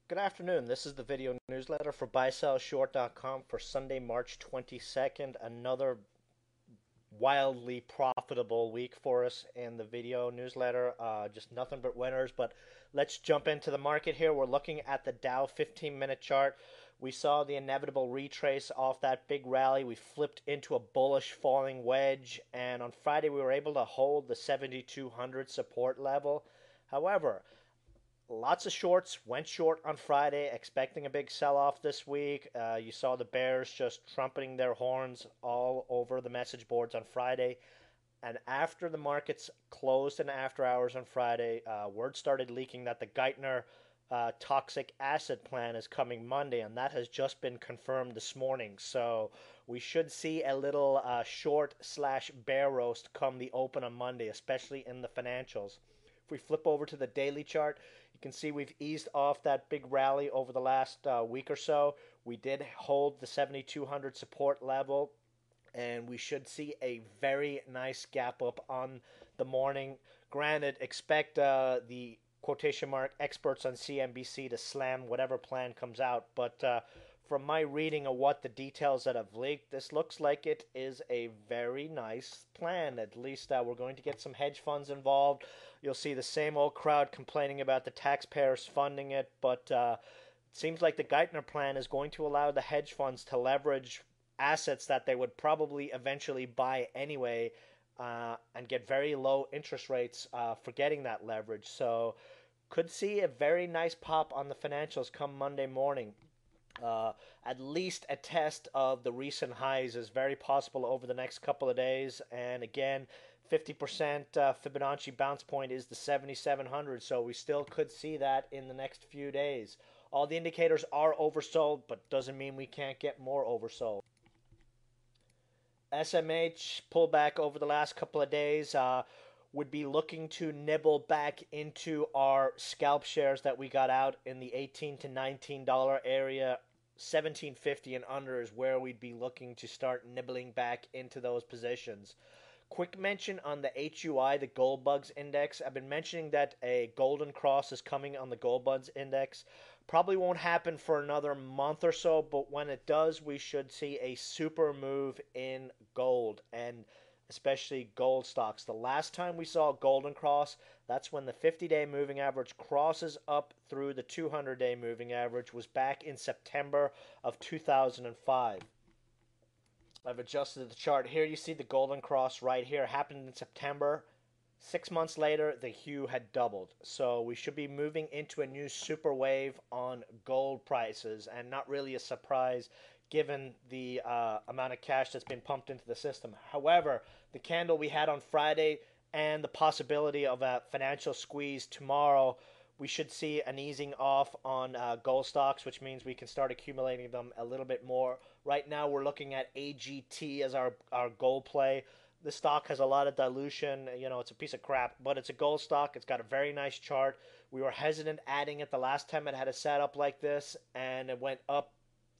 Good afternoon. This is the video newsletter for buysellshort.com for Sunday, March 22nd. Another wildly profitable week for us in the video newsletter. Just nothing but winners. But let's jump into the market here. We're looking at the Dow 15-minute chart. We saw the inevitable retrace off that big rally. We flipped into a bullish falling wedge. And on Friday, we were able to hold the 7,200 support level. However, lots of shorts went short on Friday, expecting a big sell off this week. You saw the bears just trumpeting their horns all over the message boards on Friday. And after the markets closed in after hours on Friday, word started leaking that the Geithner toxic acid plan is coming Monday, and that has just been confirmed this morning. So we should see a little short slash bear roast come the open on Monday, especially in the financials. If we flip over to the daily chart, you can see we've eased off that big rally over the last week or so. We did hold the 7,200 support level, and we should see a very nice gap up on the morning. Granted, expect the quotation mark experts on CNBC to slam whatever plan comes out, but from my reading of what the details that have leaked, this looks like it is a very nice plan. At least we're going to get some hedge funds involved. You'll see the same old crowd complaining about the taxpayers funding it, but it seems like the Geithner plan is going to allow the hedge funds to leverage assets that they would probably eventually buy anyway, and get very low interest rates for getting that leverage. So could see a very nice pop on the financials come Monday morning. At least a test of the recent highs is very possible over the next couple of days. And again, 50% Fibonacci bounce point is the 7,700, so we still could see that in the next few days. All the indicators are oversold, but doesn't mean we can't get more oversold. SMH pullback over the last couple of days. Would be looking to nibble back into our scalp shares that we got out in the $18 to $19 area. 1750 and under is where we'd be looking to start nibbling back into those positions. Quick mention on the HUI, the Gold Bugs Index. I've been mentioning that a golden cross is coming on the Gold Bugs Index. Probably won't happen for another month or so, but when it does, we should see a super move in gold, and especially gold stocks. The last time we saw a golden cross, that's when the 50-day moving average crosses up through the 200-day moving average, was back in September of 2005. I've adjusted the chart here. You see the golden cross right here happened in September. 6 months later, the hue had doubled. So we should be moving into a new super wave on gold prices, and not really a surprise given the amount of cash that's been pumped into the system. However, the candle we had on Friday and the possibility of a financial squeeze tomorrow, we should see an easing off on gold stocks, which means we can start accumulating them a little bit more. Right now, we're looking at AGT as our gold play. The stock has a lot of dilution. You know, it's a piece of crap, but it's a gold stock. It's got a very nice chart. We were hesitant adding it the last time it had a setup like this, and it went up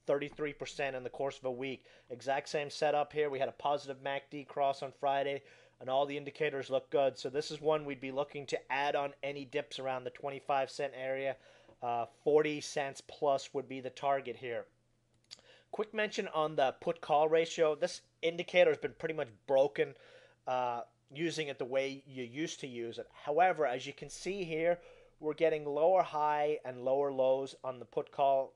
33% in the course of a week. Exact same setup here. We had a positive MACD cross on Friday, and all the indicators look good. So this is one we'd be looking to add on any dips around the 25-cent area. 40 cents plus would be the target here. Quick mention on the put-call ratio. This indicator has been pretty much broken using it the way you used to use it. However, as you can see here, we're getting lower high and lower lows on the put-call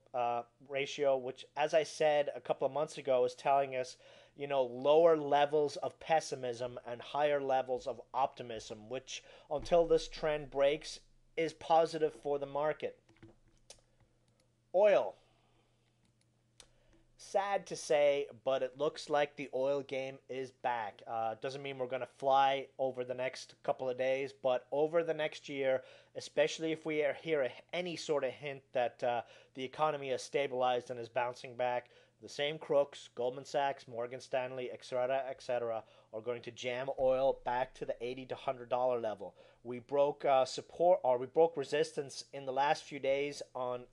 ratio, which, as I said a couple of months ago, is telling us, you know, lower levels of pessimism and higher levels of optimism, which, until this trend breaks, is positive for the market. Oil. Sad to say, but it looks like the oil game is back. Doesn't mean we're going to fly over the next couple of days, but over the next year, especially if we hear any sort of hint that the economy has stabilized and is bouncing back, the same crooks, Goldman Sachs, Morgan Stanley, etc., are going to jam oil back to the $80 to $100 level. We broke support, or we broke resistance in the last few days on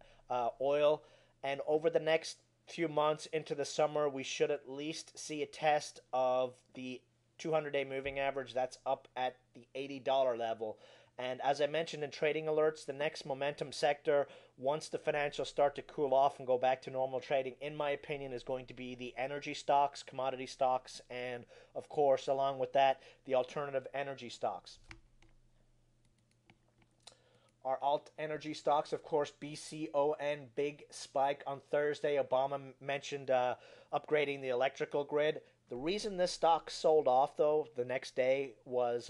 oil, and over the next few months into the summer, we should at least see a test of the 200-day moving average. That's up at the $80 level. And as I mentioned in trading alerts, the next momentum sector once the financials start to cool off and go back to normal trading, in my opinion, is going to be the energy stocks, commodity stocks, and of course, along with that, the alternative energy stocks. Our alt energy stocks, of course, BCON, big spike on Thursday. Obama mentioned upgrading the electrical grid. The reason this stock sold off, though, the next day was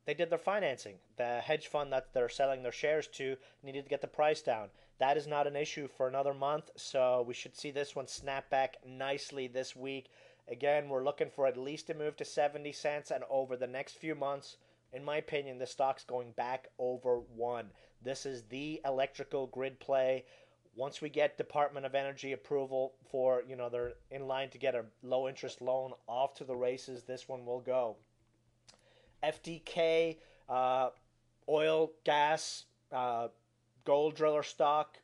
they did their financing. The hedge fund that they're selling their shares to needed to get the price down. That is not an issue for another month, so we should see this one snap back nicely this week. Again, we're looking for at least a move to 70 cents, and over the next few months, in my opinion, the stock's going back over 1. This is the electrical grid play. Once we get Department of Energy approval for, they're in line to get a low interest loan, off to the races, this one will go. FDK, oil, gas, gold driller stock,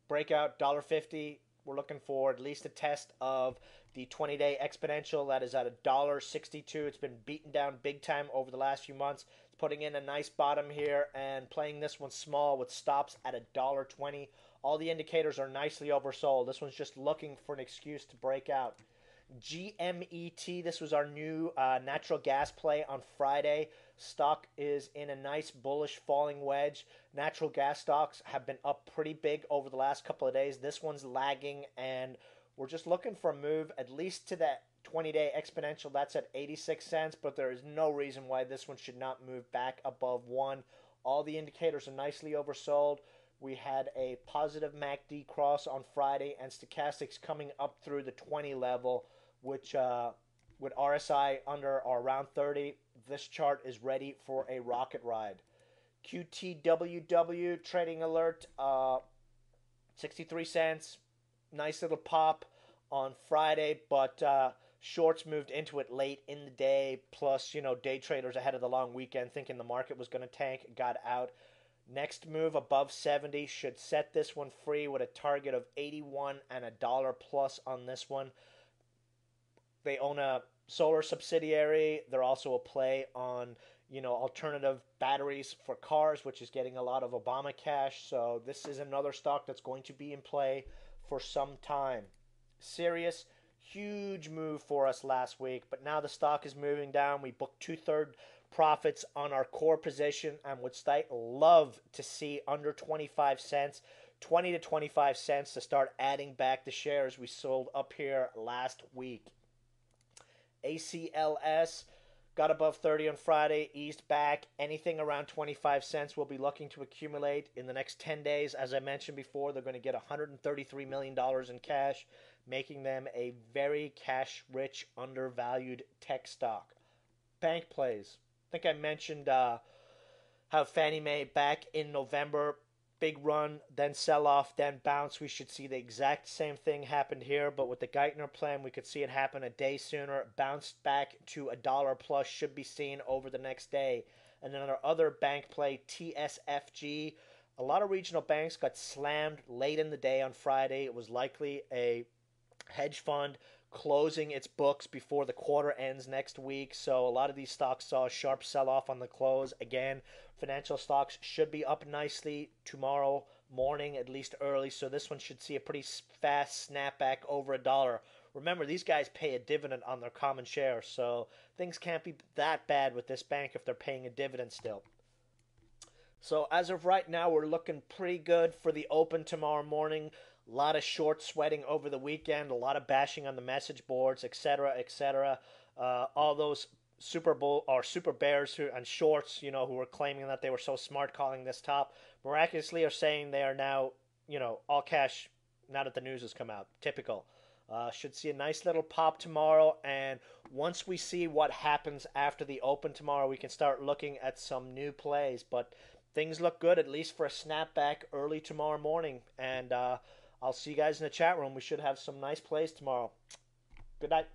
breakout $1.50. We're looking for at least a test of the 20-day exponential that is at $1.62. It's been beaten down big time over the last few months. It's putting in a nice bottom here and playing this one small with stops at $1.20. All the indicators are nicely oversold. This one's just looking for an excuse to break out. GMET, this was our new natural gas play on Friday. Stock is in a nice bullish falling wedge. Natural gas stocks have been up pretty big over the last couple of days. This one's lagging, and we're just looking for a move at least to that 20-day exponential. That's at 86 cents, but there is no reason why this one should not move back above 1. All the indicators are nicely oversold. We had a positive MACD cross on Friday, and stochastics coming up through the 20 level, which with RSI under or around 30, this chart is ready for a rocket ride. QTWW trading alert, 63 cents. Nice little pop on Friday, but shorts moved into it late in the day. Plus, day traders ahead of the long weekend thinking the market was going to tank got out. Next move above 70 should set this one free with a target of 81 and $1 plus on this one. They own a solar subsidiary. They're also a play on, alternative batteries for cars, which is getting a lot of Obama cash. So this is another stock that's going to be in play for some time. Sirius, huge move for us last week, but now the stock is moving down. We booked 2/3 profits on our core position and would love to see under 25 cents, 20 to 25 cents to start adding back the shares we sold up here last week. ACLS got above 30 on Friday, eased back. Anything around 25 cents we'll be looking to accumulate in the next 10 days. As I mentioned before, they're going to get $133 million in cash, making them a very cash-rich, undervalued tech stock. Bank plays. I think I mentioned how Fannie Mae back in November, big run, then sell off, then bounce. We should see the exact same thing happen here, but with the Geithner plan, we could see it happen a day sooner. Bounced back to $1 plus, should be seen over the next day. And then our other bank play, TSFG. A lot of regional banks got slammed late in the day on Friday. It was likely a hedge fund closing its books before the quarter ends next week. So a lot of these stocks saw a sharp sell-off on the close. Again, financial stocks should be up nicely tomorrow morning, at least early. So this one should see a pretty fast snapback over $1. Remember, these guys pay a dividend on their common shares, so things can't be that bad with this bank if they're paying a dividend still. So as of right now, we're looking pretty good for the open tomorrow morning. A lot of short sweating over the weekend, a lot of bashing on the message boards, etc., etc. All those super bears and shorts, who were claiming that they were so smart calling this top, miraculously are saying they are now, all cash now that the news has come out. Typical. Should see a nice little pop tomorrow, and once we see what happens after the open tomorrow, we can start looking at some new plays. But things look good, at least for a snapback early tomorrow morning, and I'll see you guys in the chat room. We should have some nice plays tomorrow. Good night.